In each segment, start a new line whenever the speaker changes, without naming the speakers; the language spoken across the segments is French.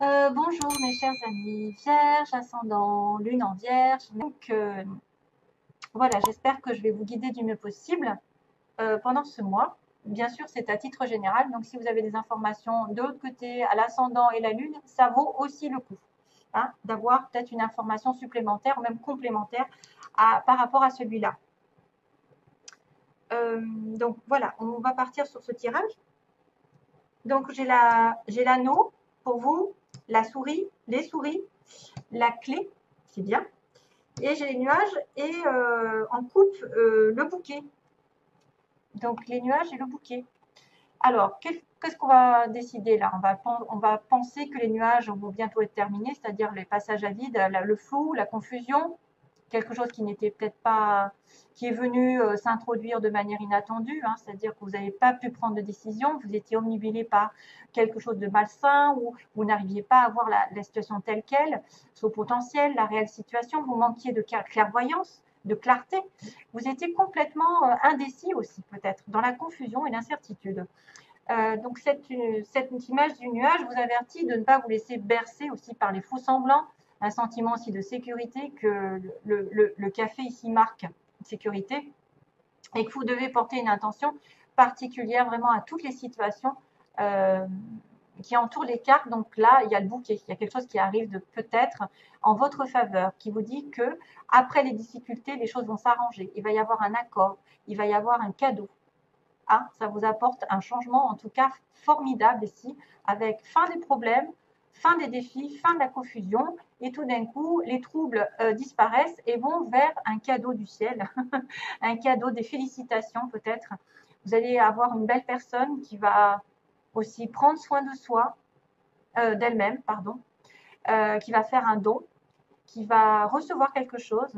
Bonjour mes chers amis, Vierge, ascendant, lune en Vierge. Donc voilà, j'espère que je vais vous guider du mieux possible pendant ce mois. Bien sûr, c'est à titre général, donc si vous avez des informations de l'autre côté, à l'ascendant et la lune, ça vaut aussi le coup hein, d'avoir peut-être une information supplémentaire ou même complémentaire par rapport à celui-là. Donc voilà, on va partir sur ce tirage. Donc j'ai l'anneau pour vous, la souris, les souris, la clé, c'est bien. Et j'ai les nuages et en coupe le bouquet. Donc les nuages et le bouquet. Alors, qu'est-ce qu'on va décider là? On va penser que les nuages vont bientôt être terminés, c'est-à-dire les passages à vide, le flou, la confusion, quelque chose qui n'était peut-être pas, qui est venu s'introduire de manière inattendue, hein, c'est-à-dire que vous n'avez pas pu prendre de décision, vous étiez omnibulé par quelque chose de malsain ou vous n'arriviez pas à voir la situation telle qu'elle, son potentiel, la réelle situation, vous manquiez de clairvoyance, de clarté, vous étiez complètement indécis aussi peut-être, dans la confusion et l'incertitude. Donc cette image du nuage vous avertit de ne pas vous laisser bercer aussi par les faux semblants, un sentiment aussi de sécurité que le café ici marque sécurité et que vous devez porter une intention particulière vraiment à toutes les situations qui entourent les cartes. Donc là, il y a le bouquet, il y a quelque chose qui arrive de peut-être en votre faveur, qui vous dit que après les difficultés, les choses vont s'arranger. Il va y avoir un accord, il va y avoir un cadeau. Ah, ça vous apporte un changement en tout cas formidable ici, avec fin des problèmes, fin des défis, fin de la confusion, et tout d'un coup, les troubles disparaissent et vont vers un cadeau du ciel, un cadeau des félicitations peut-être. Vous allez avoir une belle personne qui va aussi prendre soin de soi, d'elle-même, pardon, qui va faire un don, qui va recevoir quelque chose.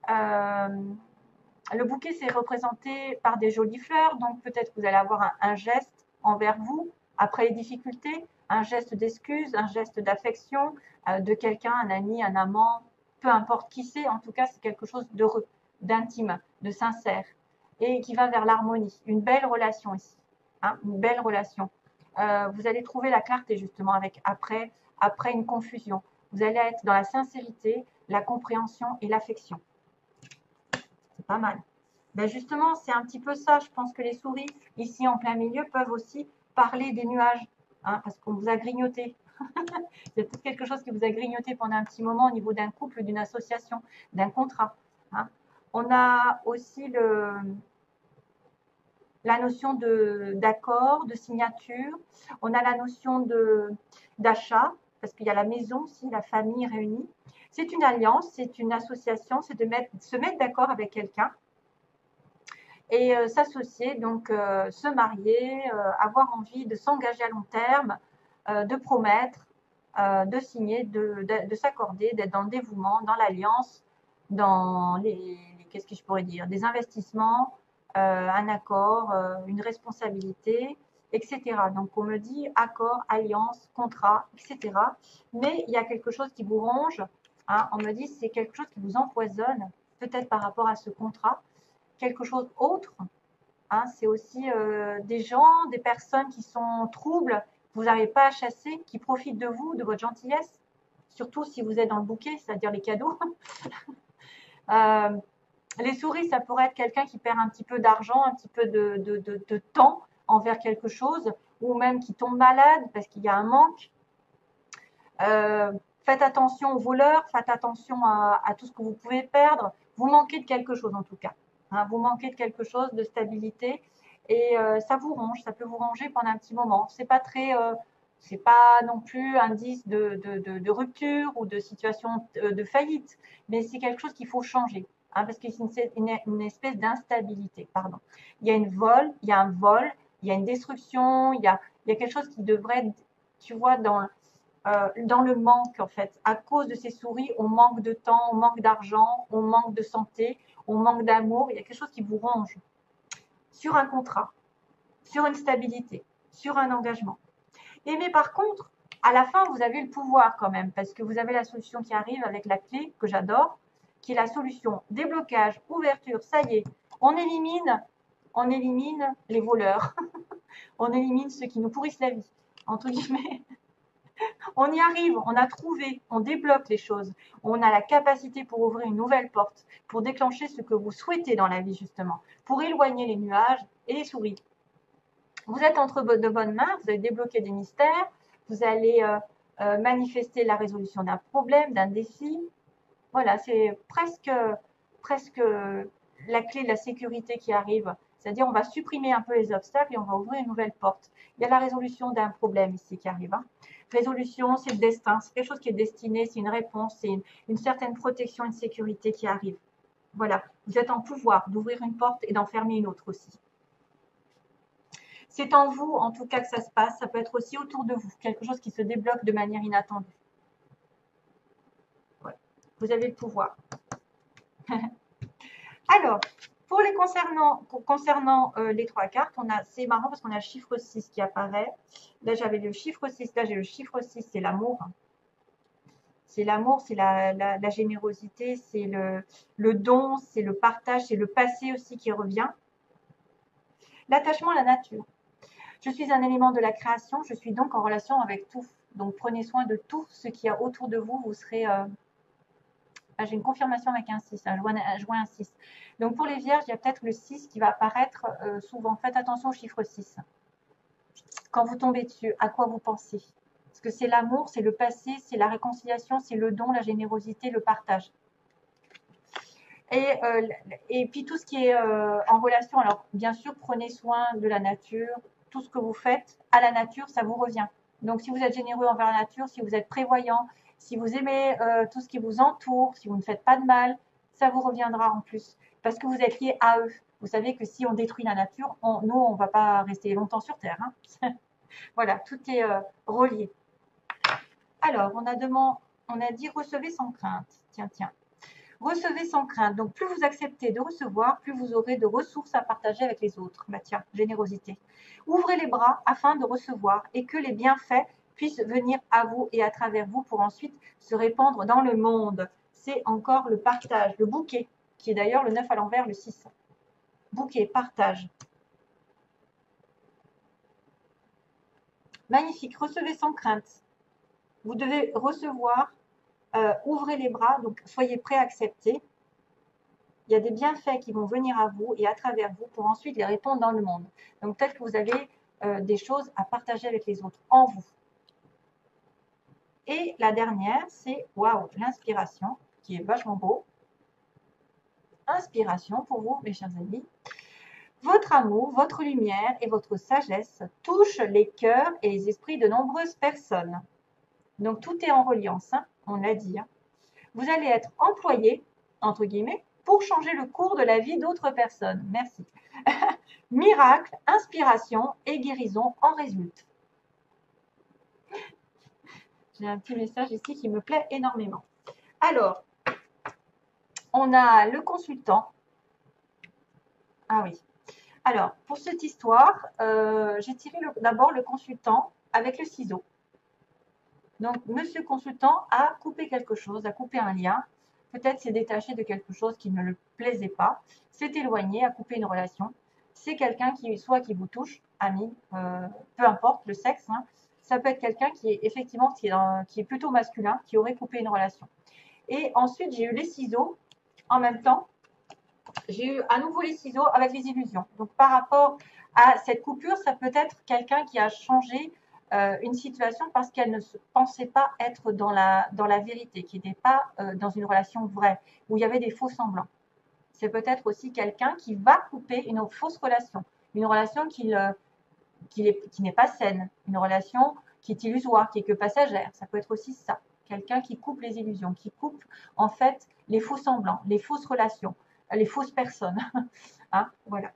Le bouquet, c'est représenté par des jolies fleurs, donc peut-être que vous allez avoir un geste envers vous après les difficultés, un geste d'excuse, un geste d'affection de quelqu'un, un ami, un amant, peu importe qui c'est, en tout cas, c'est quelque chose d'heureux, d'intime, de sincère et qui va vers l'harmonie. Une belle relation ici, hein, une belle relation. Vous allez trouver la clarté justement avec après une confusion. Vous allez être dans la sincérité, la compréhension et l'affection. C'est pas mal. Ben justement, c'est un petit peu ça. Je pense que les souris, ici en plein milieu, peuvent aussi parler des nuages, hein, parce qu'on vous a grignoté. C'est peut-être quelque chose qui vous a grignoté pendant un petit moment au niveau d'un couple, d'une association, d'un contrat. Hein. On a aussi la notion d'accord, de signature. On a la notion d'achat, parce qu'il y a la maison aussi, la famille réunie. C'est une alliance, c'est une association, c'est de se mettre d'accord avec quelqu'un et s'associer, donc se marier, avoir envie de s'engager à long terme, de promettre, de signer, de s'accorder, d'être dans le dévouement, dans l'alliance, dans qu'est-ce que je pourrais dire, des investissements, un accord, une responsabilité, etc. Donc on me dit accord, alliance, contrat, etc. Mais il y a quelque chose qui vous ronge, hein, on me dit c'est quelque chose qui vous empoisonne, peut-être par rapport à ce contrat, quelque chose autre, hein, c'est aussi des gens, des personnes qui sont troubles, que vous n'arrivez pas à chasser, qui profitent de vous, de votre gentillesse, surtout si vous êtes dans le bouquet, c'est-à-dire les cadeaux. euh, les souris, ça pourrait être quelqu'un qui perd un petit peu d'argent, un petit peu de temps envers quelque chose, ou même qui tombe malade parce qu'il y a un manque. Faites attention aux voleurs, faites attention à tout ce que vous pouvez perdre. Vous manquez de quelque chose en tout cas. Hein, vous manquez de quelque chose, de stabilité. Et ça vous ronge, ça peut vous ranger pendant un petit moment. C'est pas non plus indice de rupture ou de situation de faillite, mais c'est quelque chose qu'il faut changer. Hein, parce que c'est une espèce d'instabilité. Pardon. Il y a il y a un vol, il y a une destruction, il y a quelque chose qui devrait, tu vois, dans le manque en fait. À cause de ces souris, on manque de temps, on manque d'argent, on manque de santé, on manque d'amour. Il y a quelque chose qui vous ronge sur un contrat, sur une stabilité, sur un engagement. Et mais par contre, à la fin, vous avez le pouvoir quand même, parce que vous avez la solution qui arrive avec la clé que j'adore, qui est la solution déblocage, ouverture. Ça y est, on élimine les voleurs, on élimine ceux qui nous pourrissent la vie, entre guillemets. On y arrive, on a trouvé, on débloque les choses. On a la capacité pour ouvrir une nouvelle porte, pour déclencher ce que vous souhaitez dans la vie, justement, pour éloigner les nuages et les souris. Vous êtes entre de bonnes mains, vous allez débloquer des mystères, vous allez manifester la résolution d'un problème, d'un défi. Voilà, c'est presque la clé de la sécurité qui arrive. C'est-à-dire, on va supprimer un peu les obstacles et on va ouvrir une nouvelle porte. Il y a la résolution d'un problème ici qui arrive. Hein. Résolution, c'est le destin, c'est quelque chose qui est destiné, c'est une réponse, c'est une certaine protection, une sécurité qui arrive. Voilà, vous êtes en pouvoir d'ouvrir une porte et d'en fermer une autre aussi. C'est en vous, en tout cas, que ça se passe. Ça peut être aussi autour de vous, quelque chose qui se débloque de manière inattendue. Voilà. Vous avez le pouvoir. Alors, pour les concernant les trois cartes, c'est marrant parce qu'on a le chiffre 6 qui apparaît. Là, j'avais le chiffre 6. Là, j'ai le chiffre 6, c'est l'amour. C'est l'amour, c'est la générosité, c'est le don, c'est le partage, c'est le passé aussi qui revient. L'attachement à la nature. Je suis un élément de la création, je suis donc en relation avec tout. Donc prenez soin de tout ce qu'il y a autour de vous. Vous serez. J'ai une confirmation avec un 6, un joint un 6. Donc pour les vierges, il y a peut-être le 6 qui va apparaître souvent. Faites attention au chiffre 6. Quand vous tombez dessus, à quoi vous pensez? Parce que c'est l'amour, c'est le passé, c'est la réconciliation, c'est le don, la générosité, le partage. Et puis tout ce qui est en relation, alors bien sûr, prenez soin de la nature. Tout ce que vous faites à la nature, ça vous revient. Donc si vous êtes généreux envers la nature, si vous êtes prévoyant, si vous aimez tout ce qui vous entoure, si vous ne faites pas de mal, ça vous reviendra en plus. Parce que vous êtes lié à eux. Vous savez que si on détruit la nature, nous, on ne va pas rester longtemps sur Terre. Hein. Voilà, tout est relié. Alors, on a dit recevez sans crainte. Tiens. Recevez sans crainte. Donc, plus vous acceptez de recevoir, plus vous aurez de ressources à partager avec les autres. Bah tiens, générosité. Ouvrez les bras afin de recevoir et que les bienfaits puissent venir à vous et à travers vous pour ensuite se répandre dans le monde. C'est encore le partage, le bouquet, qui est d'ailleurs le 9 à l'envers, le 6. Bouquet, partage. Magnifique. Recevez sans crainte. Vous devez recevoir. Ouvrez les bras, donc soyez prêts à accepter. Il y a des bienfaits qui vont venir à vous et à travers vous pour ensuite les répandre dans le monde. Donc peut-être que vous avez des choses à partager avec les autres en vous. Et la dernière, c'est waouh, l'inspiration, qui est vachement beau. Inspiration pour vous, mes chers amis. Votre amour, votre lumière et votre sagesse touchent les cœurs et les esprits de nombreuses personnes. Donc tout est en reliance, hein, on l'a dit. Hein. Vous allez être employé, entre guillemets, pour changer le cours de la vie d'autres personnes. Merci. Miracle, inspiration et guérison en résultent. J'ai un petit message ici qui me plaît énormément. Alors, on a le consultant. Ah oui. Alors, pour cette histoire, j'ai tiré d'abord le consultant avec le ciseau. Donc, monsieur consultant a coupé quelque chose, a coupé un lien. Peut-être s'est détaché de quelque chose qui ne le plaisait pas, s'est éloigné, a coupé une relation. C'est quelqu'un qui vous touche, ami, peu importe le sexe. Hein. Ça peut être quelqu'un qui est effectivement qui est plutôt masculin, qui aurait coupé une relation. Et ensuite, j'ai eu les ciseaux en même temps. J'ai eu à nouveau les ciseaux avec les illusions. Donc, par rapport à cette coupure, ça peut être quelqu'un qui a changé une situation parce qu'elle ne pensait pas être dans la vérité, qui n'était pas dans une relation vraie, où il y avait des faux semblants. C'est peut-être aussi quelqu'un qui va couper une fausse relation, une relation qui n'est pas saine, une relation qui est illusoire, qui est que passagère. Ça peut être aussi ça. Quelqu'un qui coupe les illusions, qui coupe en fait les faux semblants, les fausses relations, les fausses personnes. Hein, voilà.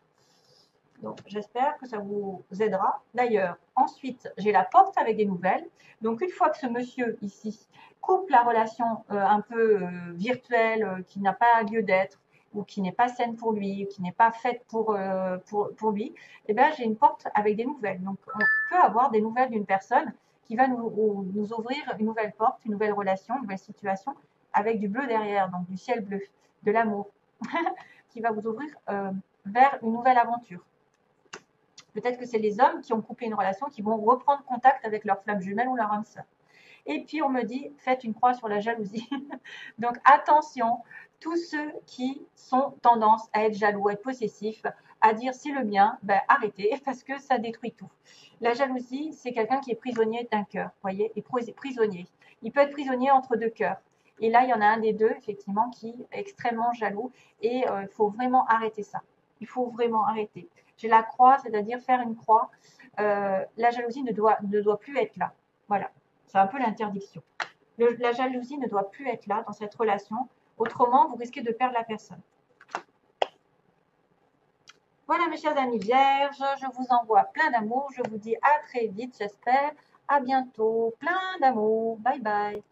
Donc, j'espère que ça vous aidera. D'ailleurs, ensuite, j'ai la porte avec des nouvelles. Donc, une fois que ce monsieur ici coupe la relation un peu virtuelle, qui n'a pas lieu d'être, ou qui n'est pas saine pour lui, ou qui n'est pas faite pour lui, eh bien, j'ai une porte avec des nouvelles. Donc, on peut avoir des nouvelles d'une personne qui va nous ouvrir une nouvelle porte, une nouvelle relation, une nouvelle situation, avec du bleu derrière, donc du ciel bleu, de l'amour, qui va vous ouvrir vers une nouvelle aventure. Peut-être que c'est les hommes qui ont coupé une relation qui vont reprendre contact avec leur flamme jumelle ou leur âme sœur. Et puis, on me dit, faites une croix sur la jalousie. Donc, attention, tous ceux qui sont tendance à être jaloux, à être possessifs, à dire c'est le mien, ben, arrêtez parce que ça détruit tout. La jalousie, c'est quelqu'un qui est prisonnier d'un cœur, voyez, et prisonnier. Il peut être prisonnier entre deux cœurs. Et là, il y en a un des deux, effectivement, qui est extrêmement jaloux. Et il faut vraiment arrêter ça. Il faut vraiment arrêter. J'ai la croix, c'est-à-dire faire une croix. La jalousie ne doit plus être là. Voilà, c'est un peu l'interdiction. La jalousie ne doit plus être là dans cette relation. Autrement, vous risquez de perdre la personne. Voilà mes chers amis vierges, je vous envoie plein d'amour. Je vous dis à très vite, j'espère. À bientôt. Plein d'amour. Bye bye.